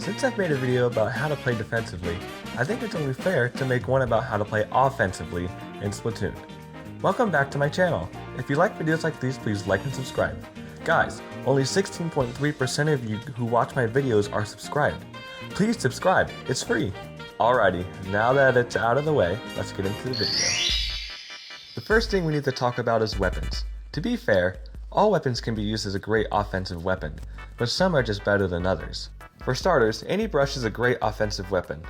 Since I've made a video about how to play defensively, I think it's only fair to make one about how to play offensively in Splatoon. Welcome back to my channel. If you like videos like these, please like and subscribe. Guys, only 16.3% of you who watch my videos are subscribed. Please subscribe, it's free. Alrighty, now that it's out of the way, let's get into the video. The first thing we need to talk about is weapons. To be fair, all weapons can be used as a great offensive weapon, but some are just better than others. For starters, any brush is a great offensive weapon.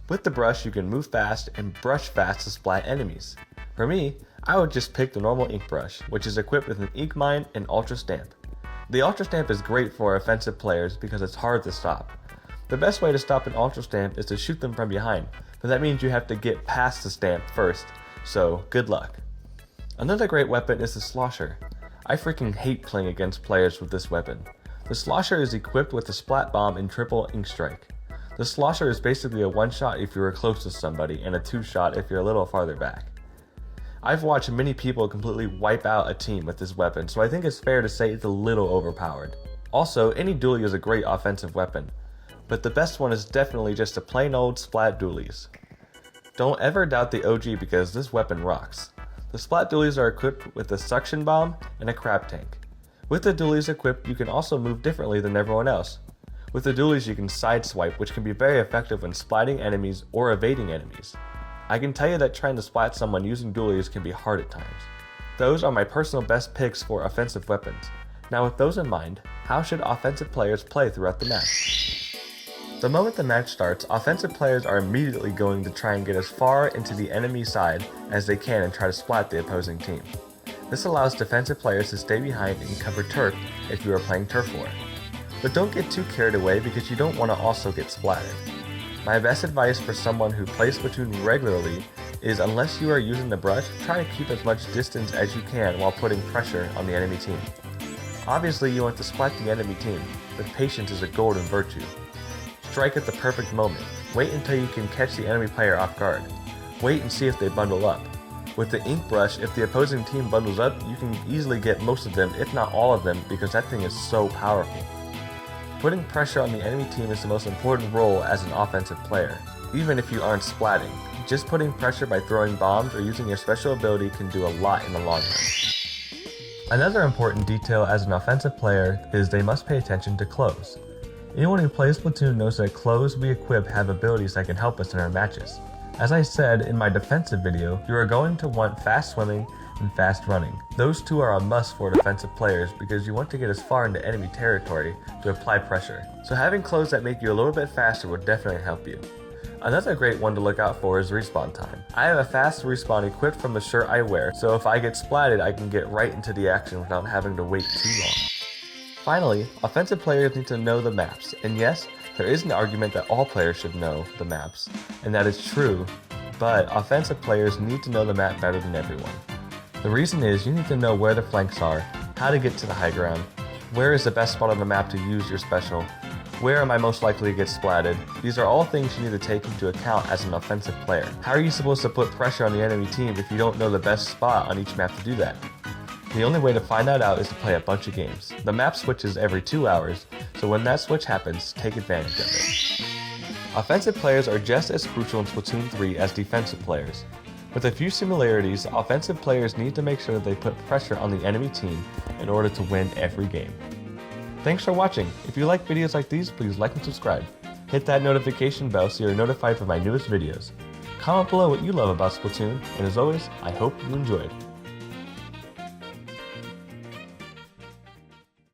With the brush, you can move fast and brush fast to splat enemies. For me, I would just pick the normal ink brush, which is equipped with an ink mine and ultra stamp. The ultra stamp is great for offensive players because it's hard to stop. The best way to stop an ultra stamp is to shoot them from behind, but that means you have to get past the stamp first, so good luck. Another great weapon is the slosher. I freaking hate playing against players with this weapon. The slosher is equipped with the splat bomb and triple ink strike. The slosher is basically a one shot if you are close to somebody and a two shot if you're a little farther back. I've watched many people completely wipe out a team with this weapon, so I think it's fair to say it's a little overpowered. Also, any dually is a great offensive weapon, but the best one is definitely just a plain old splat dualies. Don't ever doubt the OG because this weapon rocks. The splat dualies are equipped with a suction bomb and a crab tank. With the dualies equipped, you can also move differently than everyone else. With the dualies you can sideswipe, which can be very effective when splatting enemies or evading enemies. I can tell you that trying to splat someone using dualies can be hard at times. Those are my personal best picks for offensive weapons. Now with those in mind, how should offensive players play throughout the match? The moment the match starts, offensive players are immediately going to try and get as far into the enemy side as they can and try to splat the opposing team. This allows defensive players to stay behind and cover turf if you are playing turf war. But don't get too carried away because you don't want to also get splattered. My best advice for someone who plays Splatoon regularly is, unless you are using the brush, try to keep as much distance as you can while putting pressure on the enemy team. Obviously you want to splat the enemy team, but patience is a golden virtue. Strike at the perfect moment. Wait until you can catch the enemy player off guard. Wait and see if they bundle up. With the ink brush, if the opposing team bundles up, you can easily get most of them, if not all of them, because that thing is so powerful. Putting pressure on the enemy team is the most important role as an offensive player, even if you aren't splatting. Just putting pressure by throwing bombs or using your special ability can do a lot in the long run. Another important detail as an offensive player is they must pay attention to clothes. Anyone who plays Splatoon knows that clothes we equip have abilities that can help us in our matches. As I said in my defensive video, you are going to want fast swimming and fast running. Those two are a must for defensive players because you want to get as far into enemy territory to apply pressure. So having clothes that make you a little bit faster would definitely help you. Another great one to look out for is respawn time. I have a fast respawn equipped from the shirt I wear, so if I get splatted I can get right into the action without having to wait too long. Finally, offensive players need to know the maps, and yes, there is an argument that all players should know the maps, and that is true, but offensive players need to know the map better than everyone. The reason is you need to know where the flanks are, how to get to the high ground, where is the best spot on the map to use your special, where am I most likely to get splatted. These are all things you need to take into account as an offensive player. How are you supposed to put pressure on the enemy team if you don't know the best spot on each map to do that? The only way to find that out is to play a bunch of games. The map switches every 2 hours, so when that switch happens, take advantage of it. Offensive players are just as crucial in Splatoon 3 as defensive players. With a few similarities, offensive players need to make sure that they put pressure on the enemy team in order to win every game. Thanks for watching. If you like videos like these, please like and subscribe. Hit that notification bell so you're notified for my newest videos. Comment below what you love about Splatoon, and as always, I hope you enjoyed.